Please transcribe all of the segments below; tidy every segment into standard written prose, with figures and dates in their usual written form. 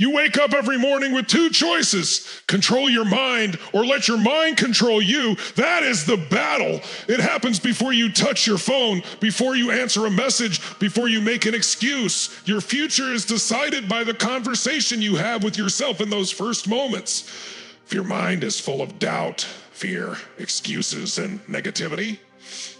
You wake up every morning with two choices: control your mind or let your mind control you. That is the battle. It happens before you touch your phone, before you answer a message, before you make an excuse. Your future is decided by the conversation you have with yourself in those first moments. If your mind is full of doubt, fear, excuses, and negativity,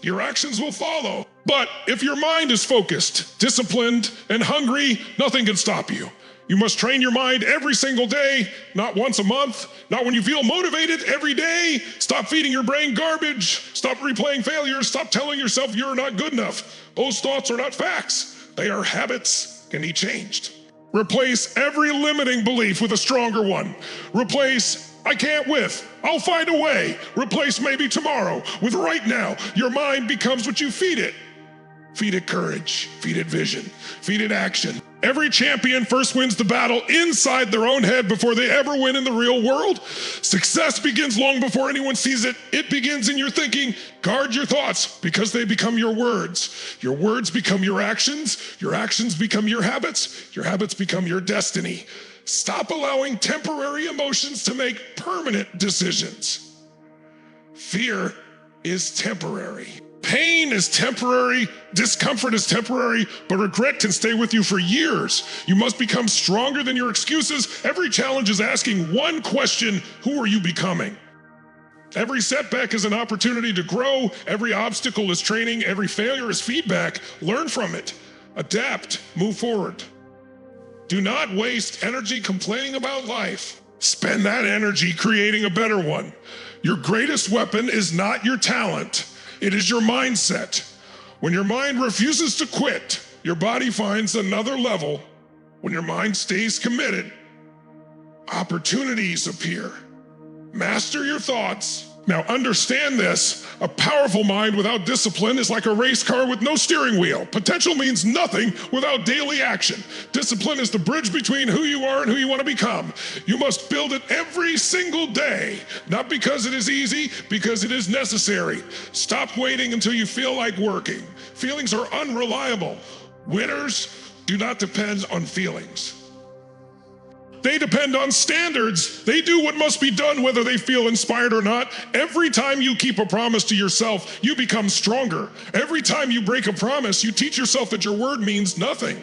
your actions will follow. But if your mind is focused, disciplined, and hungry, nothing can stop you. You must train your mind every single day, not once a month, not when you feel motivated, every day. Stop feeding your brain garbage. Stop replaying failures. Stop telling yourself you're not good enough. Those thoughts are not facts. They are habits, can be changed. Replace every limiting belief with a stronger one. Replace "I can't" with "I'll find a way." Replace "maybe tomorrow" with "right now." Your mind becomes what you feed it. Feed it courage, feed it vision, feed it action. Every champion first wins the battle inside their own head before they ever win in the real world. Success begins long before anyone sees it. It begins in your thinking. Guard your thoughts because they become your words. Your words become your actions become your habits become your destiny. Stop allowing temporary emotions to make permanent decisions. Fear is temporary. Pain is temporary, discomfort is temporary, but regret can stay with you for years. You must become stronger than your excuses. Every challenge is asking one question: who are you becoming? Every setback is an opportunity to grow. Every obstacle is training. Every failure is feedback. Learn from it. Adapt. Move forward. Do not waste energy complaining about life. Spend that energy creating a better one. Your greatest weapon is not your talent. It is your mindset. When your mind refuses to quit, your body finds another level. When your mind stays committed, opportunities appear. Master your thoughts. Now understand this: a powerful mind without discipline is like a race car with no steering wheel. Potential means nothing without daily action. Discipline is the bridge between who you are and who you want to become. You must build it every single day, not because it is easy, because it is necessary. Stop waiting until you feel like working. Feelings are unreliable. Winners do not depend on feelings. They depend on standards. They do what must be done whether they feel inspired or not. Every time you keep a promise to yourself, you become stronger. Every time you break a promise, you teach yourself that your word means nothing.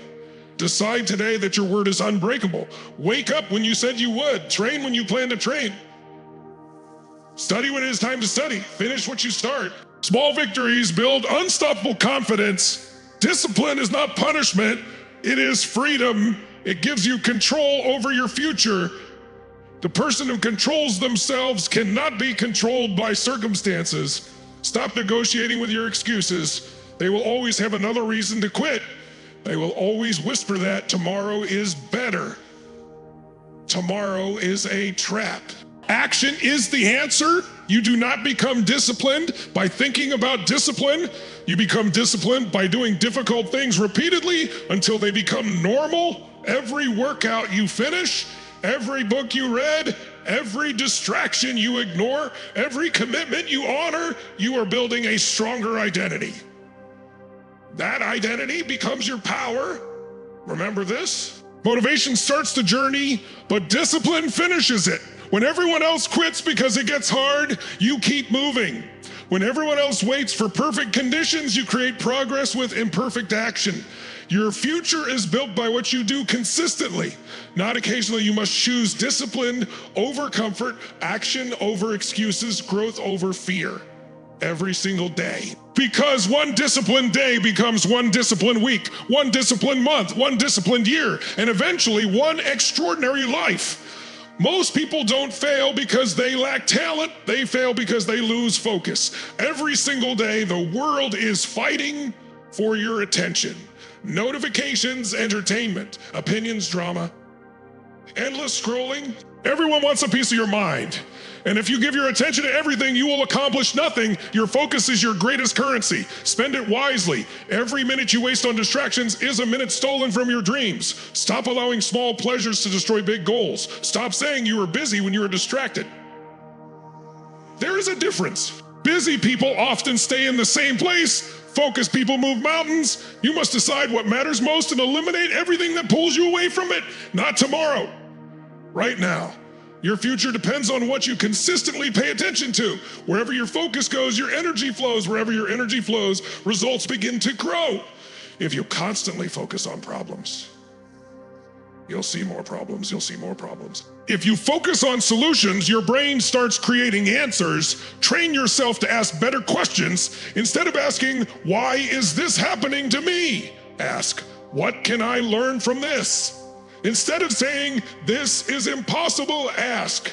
Decide today that your word is unbreakable. Wake up when you said you would. Train when you plan to train. Study when it is time to study. Finish what you start. Small victories build unstoppable confidence. Discipline is not punishment. It is freedom. It gives you control over your future. The person who controls themselves cannot be controlled by circumstances. Stop negotiating with your excuses. They will always have another reason to quit. They will always whisper that tomorrow is better. Tomorrow is a trap. Action is the answer. You do not become disciplined by thinking about discipline. You become disciplined by doing difficult things repeatedly until they become normal. Every workout you finish, every book you read, every distraction you ignore, every commitment you honor, you are building a stronger identity. That identity becomes your power. Remember this: motivation starts the journey, but discipline finishes it. When everyone else quits because it gets hard, you keep moving. When everyone else waits for perfect conditions, you create progress with imperfect action. Your future is built by what you do consistently, not occasionally. You must choose discipline over comfort, action over excuses, growth over fear every single day. Because one disciplined day becomes one disciplined week, one disciplined month, one disciplined year, and eventually one extraordinary life. Most people don't fail because they lack talent. They fail because they lose focus. Every single day, the world is fighting for your attention. Notifications, entertainment, opinions, drama, endless scrolling. Everyone wants a piece of your mind. And if you give your attention to everything, you will accomplish nothing. Your focus is your greatest currency. Spend it wisely. Every minute you waste on distractions is a minute stolen from your dreams. Stop allowing small pleasures to destroy big goals. Stop saying you were busy when you were distracted. There is a difference. Busy people often stay in the same place. Focused people move mountains. You must decide what matters most and eliminate everything that pulls you away from it. Not tomorrow, right now. Your future depends on what you consistently pay attention to. Wherever your focus goes, your energy flows. Wherever your energy flows, results begin to grow. If you constantly focus on problems, you'll see more problems, you'll see more problems. If you focus on solutions, your brain starts creating answers. Train yourself to ask better questions. Instead of asking, why is this happening to me? Ask, what can I learn from this? Instead of saying, this is impossible, ask,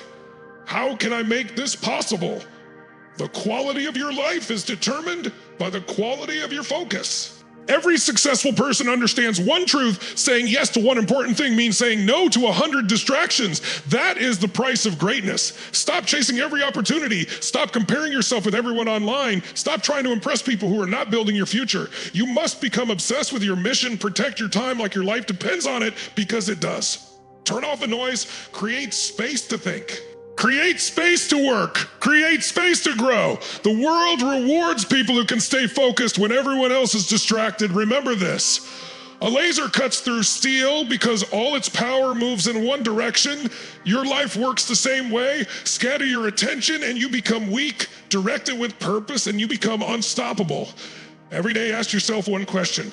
how can I make this possible? The quality of your life is determined by the quality of your focus. Every successful person understands one truth: saying yes to one important thing means saying no to 100 distractions. That is the price of greatness. Stop chasing every opportunity. Stop comparing yourself with everyone online. Stop trying to impress people who are not building your future. You must become obsessed with your mission. Protect your time like your life depends on it, because it does. Turn off the noise. Create space to think. Create space to work. Create space to grow. The world rewards people who can stay focused when everyone else is distracted. Remember this. A laser cuts through steel because all its power moves in one direction. Your life works the same way. Scatter your attention and you become weak. Direct it with purpose and you become unstoppable. Every day ask yourself one question.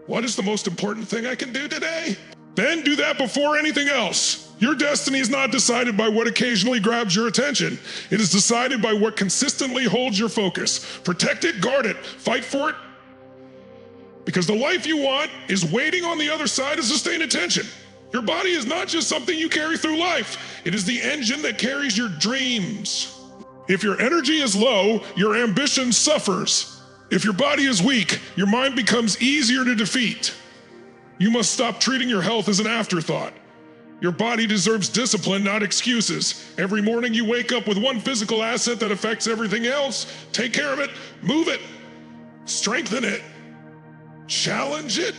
What is the most important thing I can do today? Then do that before anything else. Your destiny is not decided by what occasionally grabs your attention. It is decided by what consistently holds your focus. Protect it, guard it, fight for it. Because the life you want is waiting on the other side of sustained attention. Your body is not just something you carry through life. It is the engine that carries your dreams. If your energy is low, your ambition suffers. If your body is weak, your mind becomes easier to defeat. You must stop treating your health as an afterthought. Your body deserves discipline, not excuses. Every morning you wake up with one physical asset that affects everything else. Take care of it, move it, strengthen it, challenge it.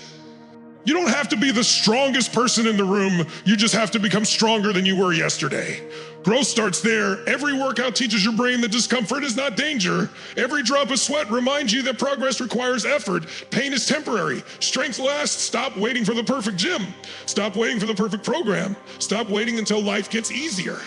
You don't have to be the strongest person in the room. You just have to become stronger than you were yesterday. Growth starts there. Every workout teaches your brain that discomfort is not danger. Every drop of sweat reminds you that progress requires effort. Pain is temporary. Strength lasts. Stop waiting for the perfect gym. Stop waiting for the perfect program. Stop waiting until life gets easier.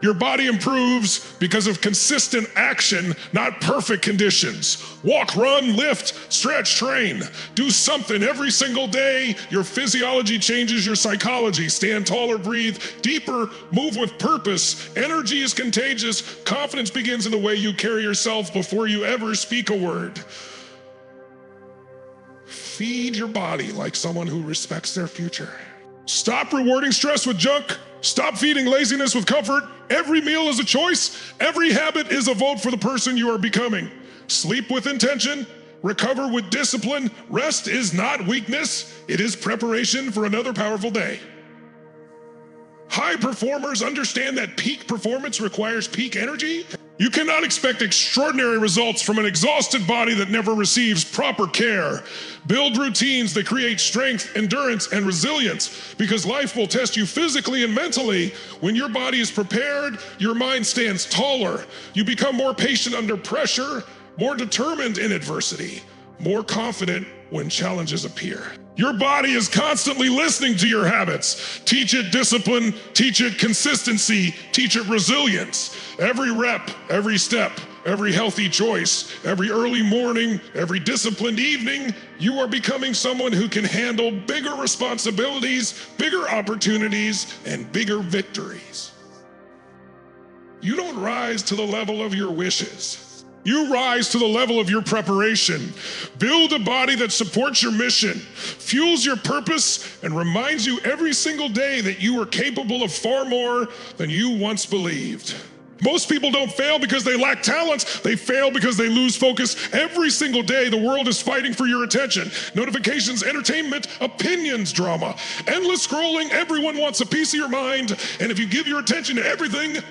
Your body improves because of consistent action, not perfect conditions. Walk, run, lift, stretch, train. Do something every single day. Your physiology changes your psychology. Stand taller, breathe deeper, move with purpose. Energy is contagious. Confidence begins in the way you carry yourself before you ever speak a word. Feed your body like someone who respects their future. Stop rewarding stress with junk. Stop feeding laziness with comfort. Every meal is a choice. Every habit is a vote for the person you are becoming. Sleep with intention. Recover with discipline. Rest is not weakness. It is preparation for another powerful day. High performers understand that peak performance requires peak energy. You cannot expect extraordinary results from an exhausted body that never receives proper care. Build routines that create strength, endurance, and resilience, because life will test you physically and mentally. When your body is prepared, your mind stands taller. You become more patient under pressure, more determined in adversity, more confident when challenges appear. Your body is constantly listening to your habits. Teach it discipline, teach it consistency, teach it resilience. Every rep, every step, every healthy choice, every early morning, every disciplined evening, you are becoming someone who can handle bigger responsibilities, bigger opportunities, and bigger victories. You don't rise to the level of your wishes. You rise to the level of your preparation. Build a body that supports your mission, fuels your purpose, and reminds you every single day that you are capable of far more than you once believed. Most people don't fail because they lack talents. They fail because they lose focus. Every single day, the world is fighting for your attention. Notifications, entertainment, opinions, drama, endless scrolling. Everyone wants a piece of your mind. And if you give your attention to everything,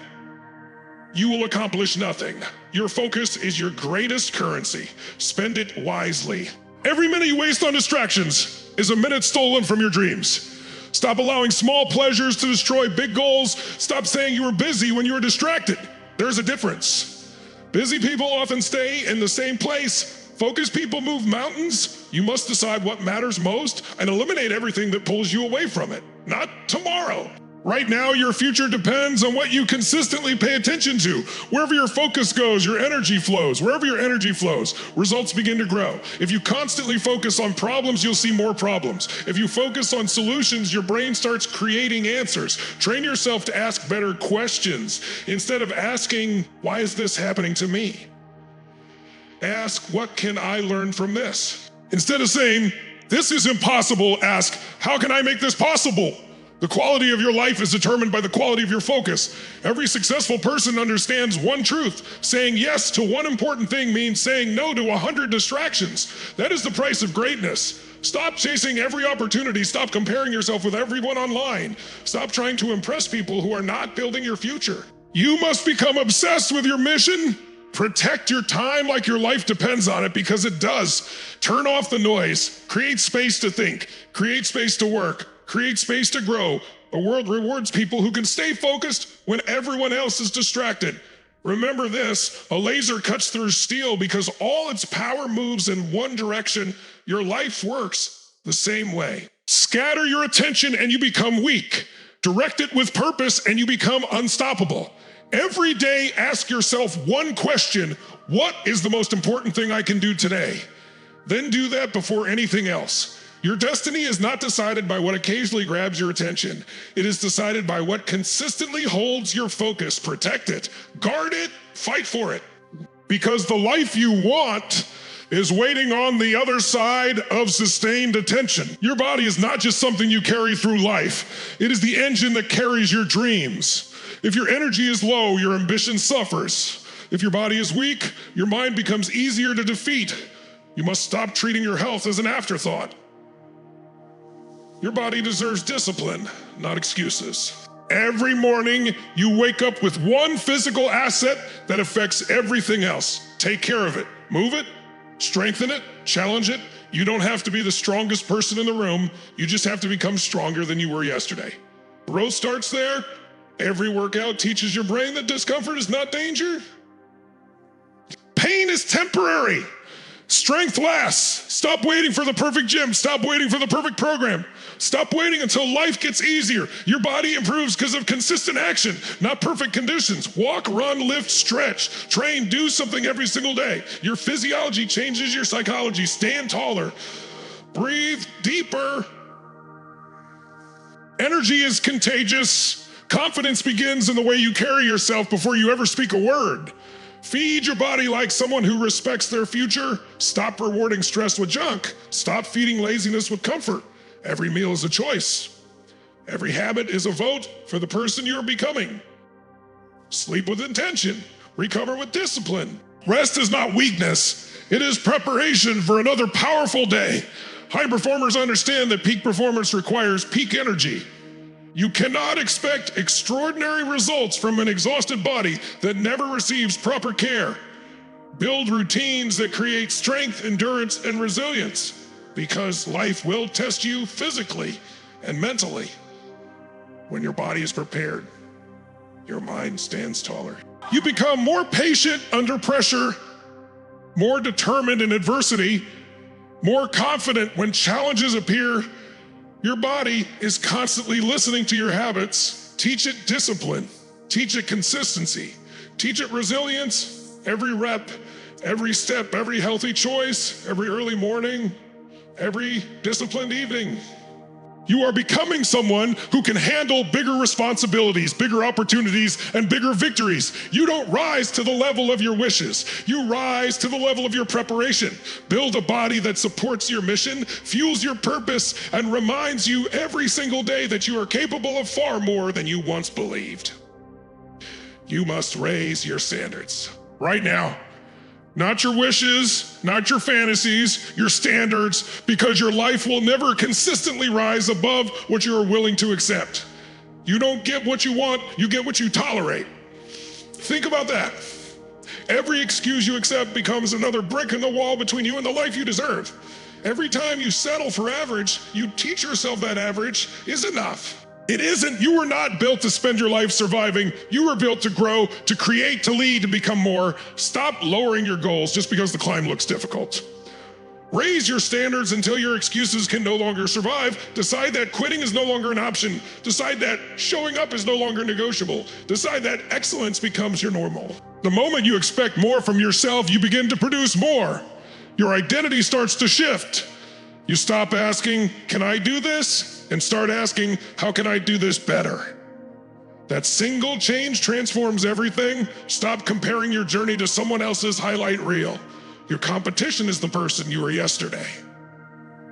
you will accomplish nothing. Your focus is your greatest currency. Spend it wisely. Every minute you waste on distractions is a minute stolen from your dreams. Stop allowing small pleasures to destroy big goals. Stop saying you were busy when you were distracted. There's a difference. Busy people often stay in the same place. Focused people move mountains. You must decide what matters most and eliminate everything that pulls you away from it. Not tomorrow. Right now, your future depends on what you consistently pay attention to. Wherever your focus goes, your energy flows. Wherever your energy flows, results begin to grow. If you constantly focus on problems, you'll see more problems. If you focus on solutions, your brain starts creating answers. Train yourself to ask better questions. Instead of asking, why is this happening to me? Ask, what can I learn from this? Instead of saying, this is impossible, ask, how can I make this possible? The quality of your life is determined by the quality of your focus. Every successful person understands one truth. Saying yes to one important thing means saying no to 100 distractions. That is the price of greatness. Stop chasing every opportunity. Stop comparing yourself with everyone online. Stop trying to impress people who are not building your future. You must become obsessed with your mission. Protect your time like your life depends on it, because it does. Turn off the noise. Create space to think. Create space to work. Create space to grow. The world rewards people who can stay focused when everyone else is distracted. Remember this, a laser cuts through steel because all its power moves in one direction. Your life works the same way. Scatter your attention and you become weak. Direct it with purpose and you become unstoppable. Every day, ask yourself one question: what is the most important thing I can do today? Then do that before anything else. Your destiny is not decided by what occasionally grabs your attention. It is decided by what consistently holds your focus. Protect it, guard it, fight for it. Because the life you want is waiting on the other side of sustained attention. Your body is not just something you carry through life. It is the engine that carries your dreams. If your energy is low, your ambition suffers. If your body is weak, your mind becomes easier to defeat. You must stop treating your health as an afterthought. Your body deserves discipline, not excuses. Every morning, you wake up with one physical asset that affects everything else. Take care of it. Move it, strengthen it, challenge it. You don't have to be the strongest person in the room. You just have to become stronger than you were yesterday. Growth starts there. Every workout teaches your brain that discomfort is not danger. Pain is temporary. Strength lasts. Stop waiting for the perfect gym. Stop waiting for the perfect program. Stop waiting until life gets easier. Your body improves because of consistent action, not perfect conditions. Walk, run, lift, stretch, train, do something every single day. Your physiology changes your psychology. Stand taller. Breathe deeper. Energy is contagious. Confidence begins in the way you carry yourself before you ever speak a word. Feed your body like someone who respects their future. Stop rewarding stress with junk. Stop feeding laziness with comfort. Every meal is a choice. Every habit is a vote for the person you're becoming. Sleep with intention. Recover with discipline. Rest is not weakness. It is preparation for another powerful day. High performers understand that peak performance requires peak energy. You cannot expect extraordinary results from an exhausted body that never receives proper care. Build routines that create strength, endurance, and resilience, because life will test you physically and mentally. When your body is prepared, your mind stands taller. You become more patient under pressure, more determined in adversity, more confident when challenges appear. Your body is constantly listening to your habits. Teach it discipline. Teach it consistency. Teach it resilience. Every rep, every step, every healthy choice, every early morning, every disciplined evening. You are becoming someone who can handle bigger responsibilities, bigger opportunities, and bigger victories. You don't rise to the level of your wishes. You rise to the level of your preparation. Build a body that supports your mission, fuels your purpose, and reminds you every single day that you are capable of far more than you once believed. You must raise your standards right now. Not your wishes, not your fantasies, your standards, because your life will never consistently rise above what you are willing to accept. You don't get what you want, you get what you tolerate. Think about that. Every excuse you accept becomes another brick in the wall between you and the life you deserve. Every time you settle for average, you teach yourself that average is enough. It isn't. You were not built to spend your life surviving. You were built to grow, to create, to lead, to become more. Stop lowering your goals just because the climb looks difficult. Raise your standards until your excuses can no longer survive. Decide that quitting is no longer an option. Decide that showing up is no longer negotiable. Decide that excellence becomes your normal. The moment you expect more from yourself, you begin to produce more. Your identity starts to shift. You stop asking, "Can I do this?" and start asking, "How can I do this better?" That single change transforms everything. Stop comparing your journey to someone else's highlight reel. Your competition is the person you were yesterday.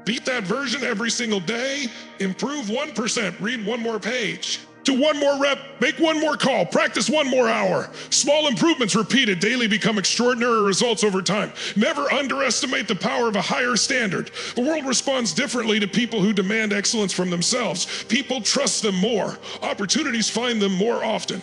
Beat that version every single day. Improve 1%. Read one more page. Do one more rep. Make one more call. Practice one more hour. Small improvements repeated daily become extraordinary results over time. Never underestimate the power of a higher standard. The world responds differently to people who demand excellence from themselves. People trust them more. Opportunities find them more often.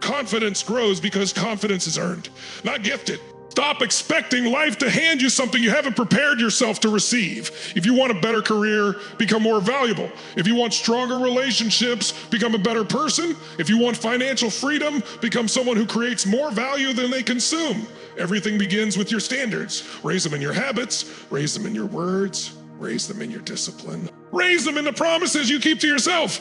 Confidence grows because confidence is earned, not gifted. Stop expecting life to hand you something you haven't prepared yourself to receive. If you want a better career, become more valuable. If you want stronger relationships, become a better person. If you want financial freedom, become someone who creates more value than they consume. Everything begins with your standards. Raise them in your habits, raise them in your words, raise them in your discipline. Raise them in the promises you keep to yourself.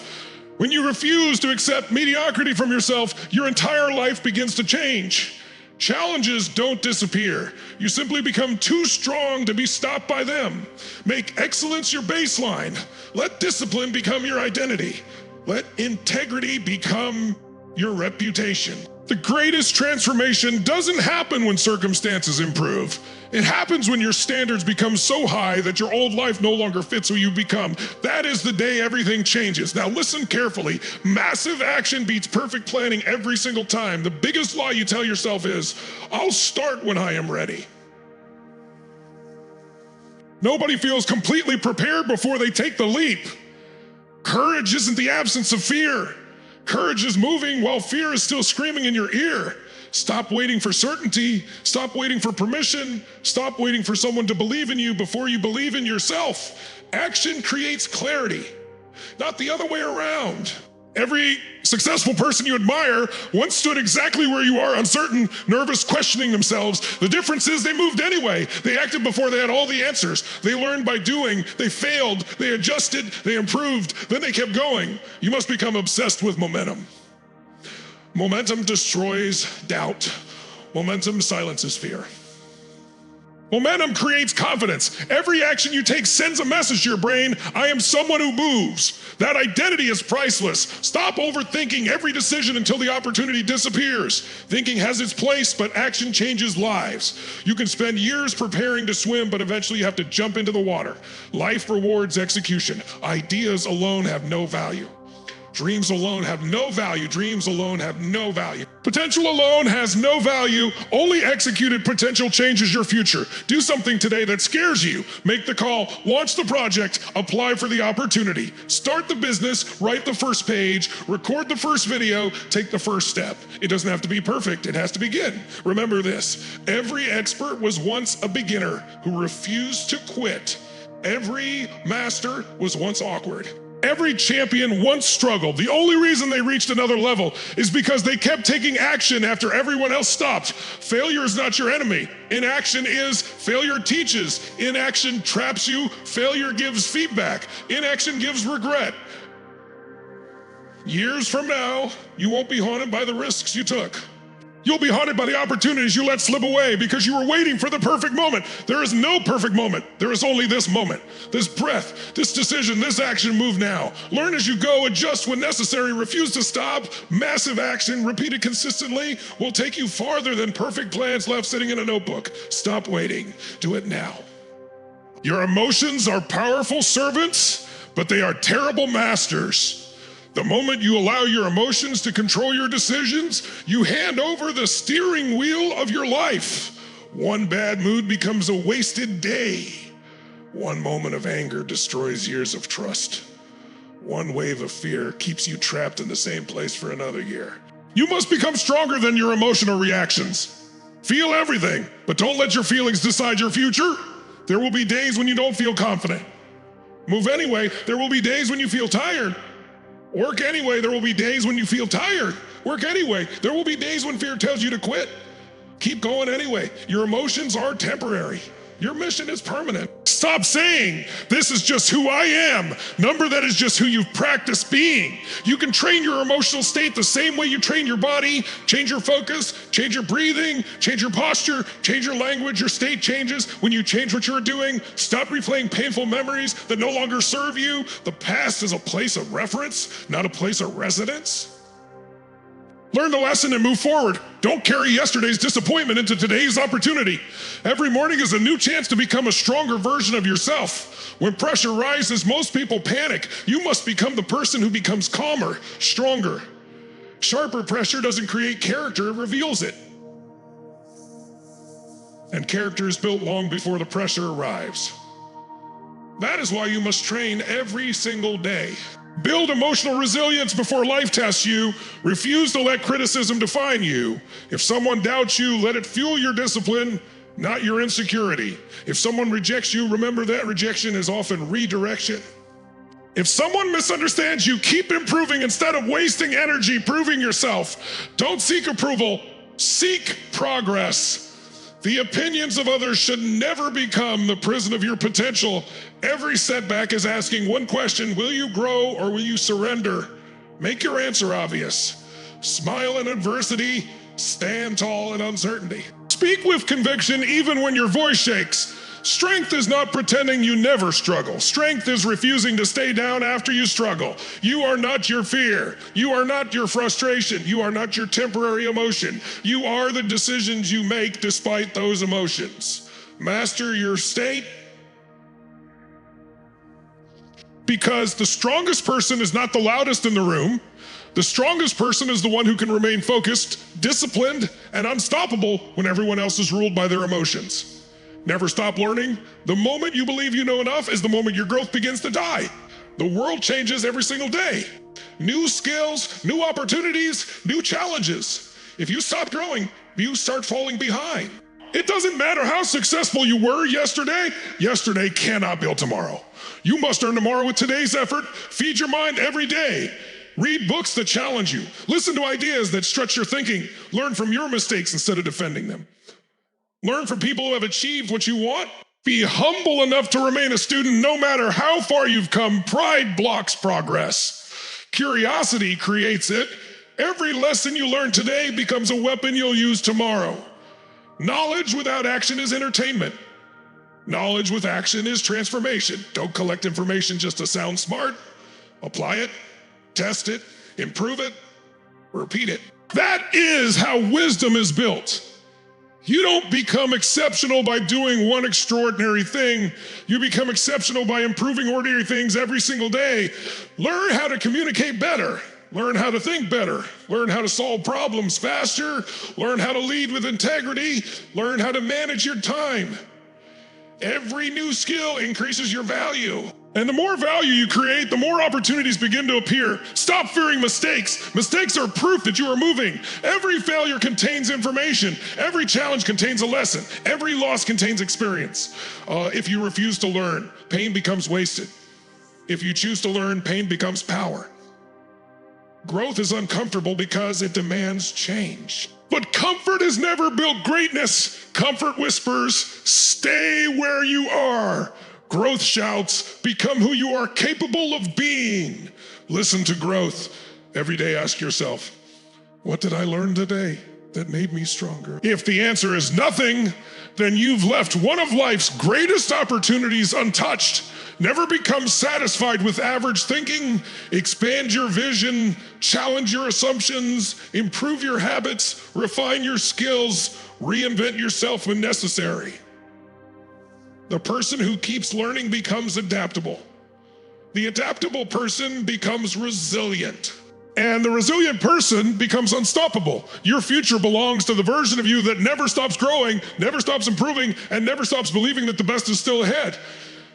When you refuse to accept mediocrity from yourself, your entire life begins to change. Challenges don't disappear. You simply become too strong to be stopped by them. Make excellence your baseline. Let discipline become your identity. Let integrity become your reputation. The greatest transformation doesn't happen when circumstances improve. It happens when your standards become so high that your old life no longer fits who you become. That is the day everything changes. Now listen carefully. Massive action beats perfect planning every single time. The biggest lie you tell yourself is, "I'll start when I am ready." Nobody feels completely prepared before they take the leap. Courage isn't the absence of fear. Courage is moving while fear is still screaming in your ear. Stop waiting for certainty. Stop waiting for permission. Stop waiting for someone to believe in you before you believe in yourself. Action creates clarity, not the other way around. Every successful person you admire once stood exactly where you are, uncertain, nervous, questioning themselves. The difference is they moved anyway. They acted before they had all the answers. They learned by doing. They failed. They adjusted. They improved. Then they kept going. You must become obsessed with momentum. Momentum destroys doubt. Momentum silences fear. Momentum creates confidence. Every action you take sends a message to your brain. I am someone who moves. That identity is priceless. Stop overthinking every decision until the opportunity disappears. Thinking has its place, but action changes lives. You can spend years preparing to swim, but eventually you have to jump into the water. Life rewards execution. Ideas alone have no value. Dreams alone have no value. Dreams alone have no value. Potential alone has no value. Only executed potential changes your future. Do something today that scares you. Make the call, launch the project, apply for the opportunity. Start the business, write the first page, record the first video, take the first step. It doesn't have to be perfect, it has to begin. Remember this, every expert was once a beginner who refused to quit. Every master was once awkward. Every champion once struggled. The only reason they reached another level is because they kept taking action after everyone else stopped. Failure is not your enemy. Inaction is. Failure teaches. Inaction traps you. Failure gives feedback. Inaction gives regret. Years from now, you won't be haunted by the risks you took. You'll be haunted by the opportunities you let slip away because you were waiting for the perfect moment. There is no perfect moment. There is only this moment, this breath, this decision, this action. Move now. Learn as you go, adjust when necessary, refuse to stop. Massive action, repeated consistently, will take you farther than perfect plans left sitting in a notebook. Stop waiting. Do it now. Your emotions are powerful servants, but they are terrible masters. The moment you allow your emotions to control your decisions, you hand over the steering wheel of your life. One bad mood becomes a wasted day. One moment of anger destroys years of trust. One wave of fear keeps you trapped in the same place for another year. You must become stronger than your emotional reactions. Feel everything, but don't let your feelings decide your future. There will be days when you don't feel confident. Move anyway. There will be days when you feel tired. Work anyway. There will be days when you feel tired. Work anyway. There will be days when fear tells you to quit. Keep going anyway. Your emotions are temporary. Your mission is permanent. Stop saying, this is just who I am. Remember, that is just who you've practiced being. You can train your emotional state the same way you train your body. Change your focus, change your breathing, change your posture, change your language. Your state changes when you change what you're doing. Stop replaying painful memories that no longer serve you. The past is a place of reference, not a place of residence. Learn the lesson and move forward. Don't carry yesterday's disappointment into today's opportunity. Every morning is a new chance to become a stronger version of yourself. When pressure rises, most people panic. You must become the person who becomes calmer, stronger. Sharper pressure doesn't create character, it reveals it. And character is built long before the pressure arrives. That is why you must train every single day. Build emotional resilience before life tests you. Refuse to let criticism define you. If someone doubts you, let it fuel your discipline, not your insecurity. If someone rejects you, remember that rejection is often redirection. If someone misunderstands you, keep improving instead of wasting energy proving yourself. Don't seek approval, seek progress. The opinions of others should never become the prison of your potential. Every setback is asking one question: will you grow or will you surrender? Make your answer obvious. Smile in adversity, stand tall in uncertainty. Speak with conviction even when your voice shakes. Strength is not pretending you never struggle. Strength is refusing to stay down after you struggle. You are not your fear. You are not your frustration. You are not your temporary emotion. You are the decisions you make despite those emotions. Master your state, because the strongest person is not the loudest in the room. The strongest person is the one who can remain focused, disciplined, and unstoppable when everyone else is ruled by their emotions. Never stop learning. The moment you believe you know enough is the moment your growth begins to die. The world changes every single day. New skills, new opportunities, new challenges. If you stop growing, you start falling behind. It doesn't matter how successful you were yesterday. Yesterday cannot build tomorrow. You must earn tomorrow with today's effort. Feed your mind every day. Read books that challenge you. Listen to ideas that stretch your thinking. Learn from your mistakes instead of defending them. Learn from people who have achieved what you want. Be humble enough to remain a student no matter how far you've come. Pride blocks progress. Curiosity creates it. Every lesson you learn today becomes a weapon you'll use tomorrow. Knowledge without action is entertainment. Knowledge with action is transformation. Don't collect information just to sound smart. Apply it, test it, improve it, repeat it. That is how wisdom is built. You don't become exceptional by doing one extraordinary thing. You become exceptional by improving ordinary things every single day. Learn how to communicate better. Learn how to think better. Learn how to solve problems faster. Learn how to lead with integrity. Learn how to manage your time. Every new skill increases your value. And the more value you create, the more opportunities begin to appear. Stop fearing mistakes. Mistakes are proof that you are moving. Every failure contains information. Every challenge contains a lesson. Every loss contains experience. If you refuse to learn, pain becomes wasted. If you choose to learn, pain becomes power. Growth is uncomfortable because it demands change. But comfort has never built greatness. Comfort whispers, stay where you are. Growth shouts, become who you are capable of being. Listen to growth. Every day ask yourself, what did I learn today that made me stronger? If the answer is nothing, then you've left one of life's greatest opportunities untouched. Never become satisfied with average thinking. Expand your vision, challenge your assumptions, improve your habits, refine your skills, reinvent yourself when necessary. The person who keeps learning becomes adaptable. The adaptable person becomes resilient. And the resilient person becomes unstoppable. Your future belongs to the version of you that never stops growing, never stops improving, and never stops believing that the best is still ahead.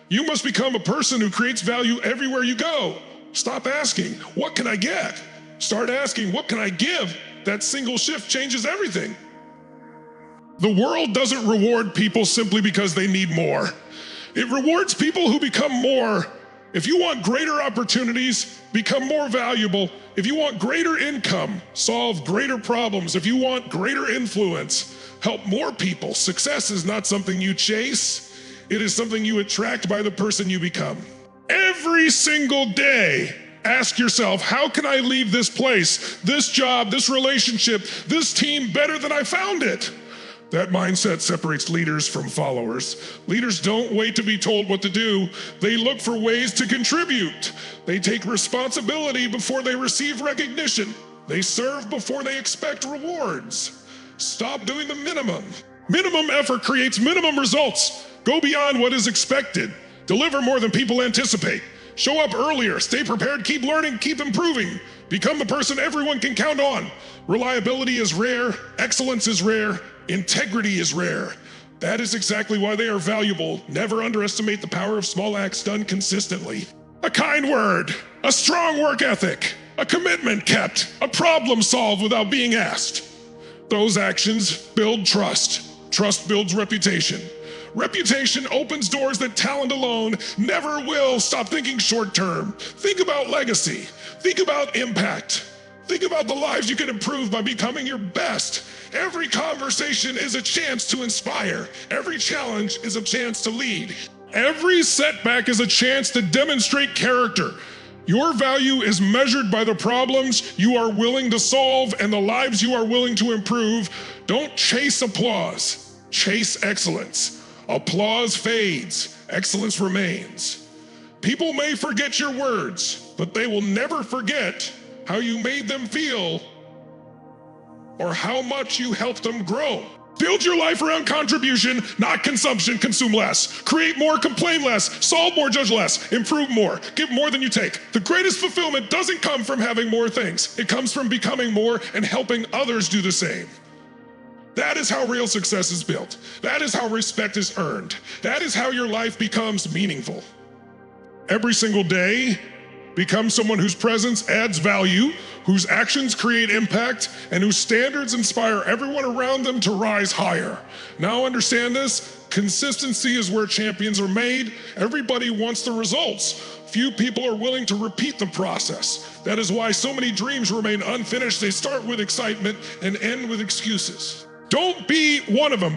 You must become a person who creates value everywhere you go. Stop asking, what can I get? Start asking, what can I give? That single shift changes everything. The world doesn't reward people simply because they need more. It rewards people who become more. If you want greater opportunities, become more valuable. If you want greater income, solve greater problems. If you want greater influence, help more people. Success is not something you chase. It is something you attract by the person you become. Every single day, ask yourself, how can I leave this place, this job, this relationship, this team better than I found it? That mindset separates leaders from followers. Leaders don't wait to be told what to do. They look for ways to contribute. They take responsibility before they receive recognition. They serve before they expect rewards. Stop doing the minimum. Minimum effort creates minimum results. Go beyond what is expected. Deliver more than people anticipate. Show up earlier. Stay prepared. Keep learning. Keep improving. Become the person everyone can count on. Reliability is rare. Excellence is rare. Integrity is rare. That is exactly why they are valuable. Never underestimate the power of small acts done consistently. A kind word, a strong work ethic, a commitment kept, a problem solved without being asked. Those actions build trust. Trust builds reputation. Reputation opens doors that talent alone never will. Stop thinking short term. Think about legacy. Think about impact. Think about the lives you can improve by becoming your best. Every conversation is a chance to inspire. Every challenge is a chance to lead. Every setback is a chance to demonstrate character. Your value is measured by the problems you are willing to solve and the lives you are willing to improve. Don't chase applause. Chase excellence. Applause fades. Excellence remains. People may forget your words, but they will never forget how you made them feel or how much you helped them grow. Build your life around contribution, not consumption. Consume less. Create more, complain less. Solve more, judge less. Improve more. Give more than you take. The greatest fulfillment doesn't come from having more things. It comes from becoming more and helping others do the same. That is how real success is built. That is how respect is earned. That is how your life becomes meaningful. Every single day, become someone whose presence adds value, whose actions create impact, and whose standards inspire everyone around them to rise higher. Now understand this, consistency is where champions are made. Everybody wants the results. Few people are willing to repeat the process. That is why so many dreams remain unfinished. They start with excitement and end with excuses. Don't be one of them.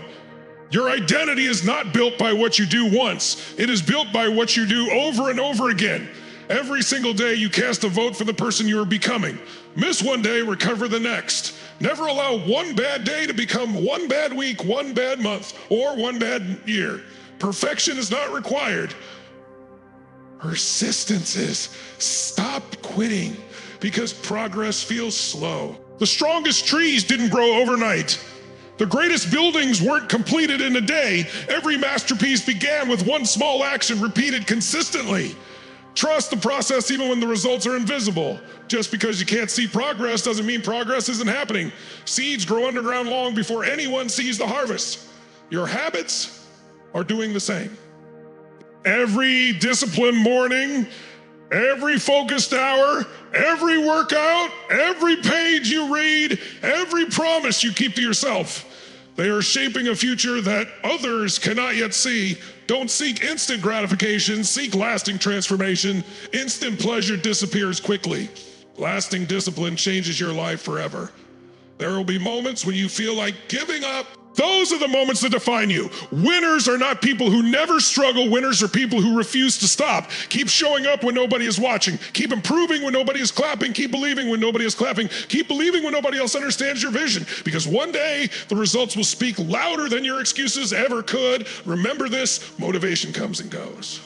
Your identity is not built by what you do once. It is built by what you do over and over again. Every single day you cast a vote for the person you are becoming. Miss one day, recover the next. Never allow one bad day to become one bad week, one bad month, or one bad year. Perfection is not required. Persistence is. Stop quitting because progress feels slow. The strongest trees didn't grow overnight. The greatest buildings weren't completed in a day. Every masterpiece began with one small action repeated consistently. Trust the process even when the results are invisible. Just because you can't see progress doesn't mean progress isn't happening. Seeds grow underground long before anyone sees the harvest. Your habits are doing the same. Every disciplined morning, every focused hour, every workout, every page you read, every promise you keep to yourself. They are shaping a future that others cannot yet see. Don't seek instant gratification, seek lasting transformation. Instant pleasure disappears quickly. Lasting discipline changes your life forever. There will be moments when you feel like giving up. Those are the moments that define you. Winners are not people who never struggle. Winners are people who refuse to stop. Keep showing up when nobody is watching. Keep improving when nobody is clapping. Keep believing when nobody is clapping. Keep believing when nobody else understands your vision. Because one day, the results will speak louder than your excuses ever could. Remember this, motivation comes and goes.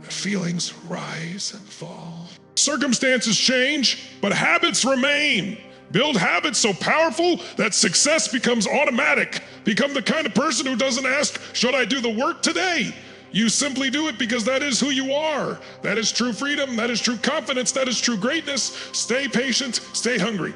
The feelings rise and fall. Circumstances change, but habits remain. Build habits so powerful that success becomes automatic. Become the kind of person who doesn't ask, should I do the work today? You simply do it because that is who you are. That is true freedom. That is true confidence. That is true greatness. Stay patient. Stay hungry.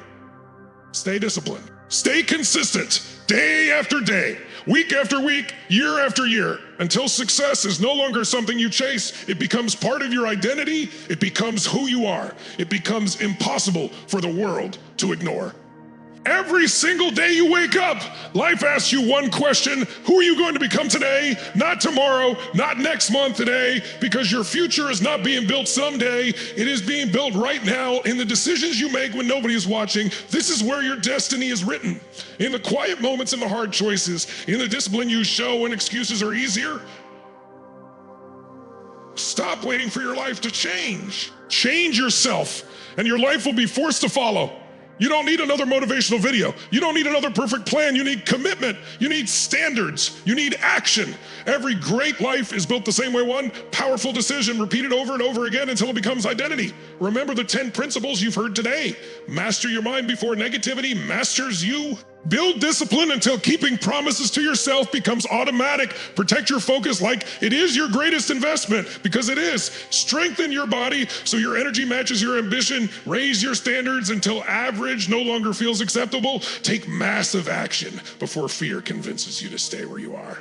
Stay disciplined. Stay consistent. Day after day. Week after week. Year after year. Until success is no longer something you chase. It becomes part of your identity. It becomes who you are. It becomes impossible for the world to ignore. Every single day you wake up, life asks you one question: who are you going to become today? Not tomorrow, not next month, today, because your future is not being built someday. It is being built right now in the decisions you make when nobody is watching. This is where your destiny is written. In the quiet moments and the hard choices, in the discipline you show when excuses are easier. Stop waiting for your life to change. Change yourself, and your life will be forced to follow. You don't need another motivational video. You don't need another perfect plan. You need commitment. You need standards. You need action. Every great life is built the same way. One powerful decision repeated over and over again until it becomes identity. Remember the 10 principles you've heard today. Master your mind before negativity masters you. Build discipline until keeping promises to yourself becomes automatic. Protect your focus like it is your greatest investment, because it is. Strengthen your body so your energy matches your ambition. Raise your standards until average no longer feels acceptable. Take massive action before fear convinces you to stay where you are.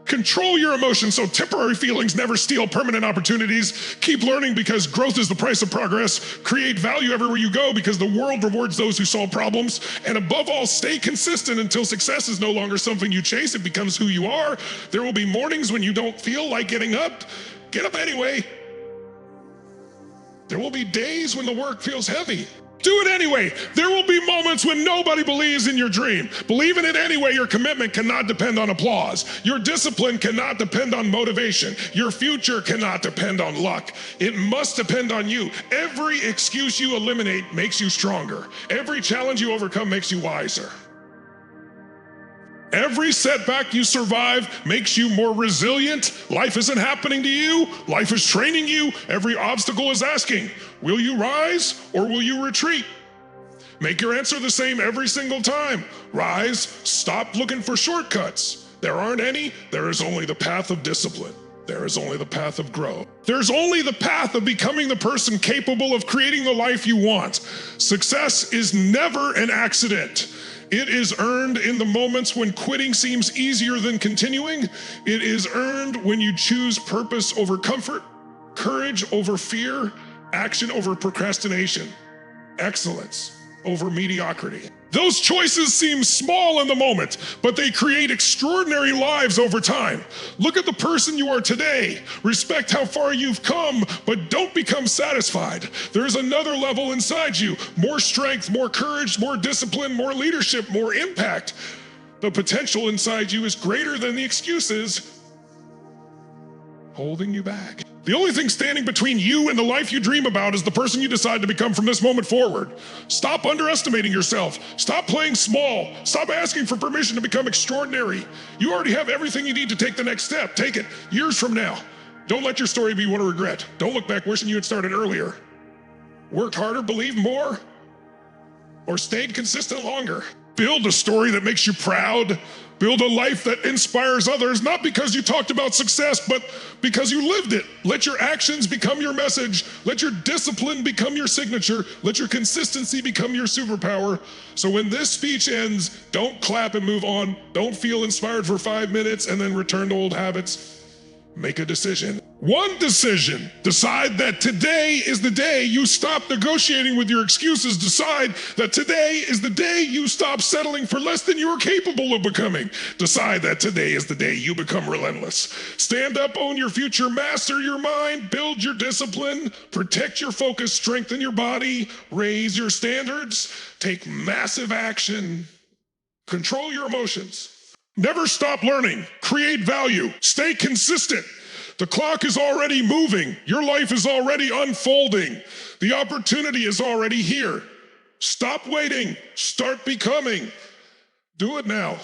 Control your emotions so temporary feelings never steal permanent opportunities. Keep learning because growth is the price of progress. Create value everywhere you go because the world rewards those who solve problems. And above all, stay consistent until success is no longer something you chase. It becomes who you are. There will be mornings when you don't feel like getting up. Get up anyway. There will be days when the work feels heavy. Do it anyway. There will be moments when nobody believes in your dream. Believe in it anyway. Your commitment cannot depend on applause. Your discipline cannot depend on motivation. Your future cannot depend on luck. It must depend on you. Every excuse you eliminate makes you stronger. Every challenge you overcome makes you wiser. Every setback you survive makes you more resilient. Life isn't happening to you. Life is training you. Every obstacle is asking, will you rise or will you retreat? Make your answer the same every single time. Rise, stop looking for shortcuts. There aren't any. There is only the path of discipline. There is only the path of growth. There's only the path of becoming the person capable of creating the life you want. Success is never an accident. It is earned in the moments when quitting seems easier than continuing. It is earned when you choose purpose over comfort, courage over fear, action over procrastination, excellence over mediocrity. Those choices seem small in the moment, but they create extraordinary lives over time. Look at the person you are today. Respect how far you've come, but don't become satisfied. There's another level inside you. More strength, more courage, more discipline, more leadership, more impact. The potential inside you is greater than the excuses holding you back. The only thing standing between you and the life you dream about is the person you decide to become from this moment forward. Stop underestimating yourself. Stop playing small. Stop asking for permission to become extraordinary. You already have everything you need to take the next step. Take it years from now. Don't let your story be one of regret. Don't look back wishing you had started earlier. Worked harder, believed more, or stayed consistent longer. Build a story that makes you proud. Build a life that inspires others, not because you talked about success, but because you lived it. Let your actions become your message. Let your discipline become your signature. Let your consistency become your superpower. So when this speech ends, don't clap and move on. Don't feel inspired for 5 minutes and then return to old habits. Make a decision. One decision. Decide that today is the day you stop negotiating with your excuses. Decide that today is the day you stop settling for less than you are capable of becoming. Decide that today is the day you become relentless. Stand up, own your future, master your mind, build your discipline, protect your focus, strengthen your body, raise your standards, take massive action, control your emotions. Never stop learning. Create value. Stay consistent. The clock is already moving. Your life is already unfolding. The opportunity is already here. Stop waiting. Start becoming. Do it now.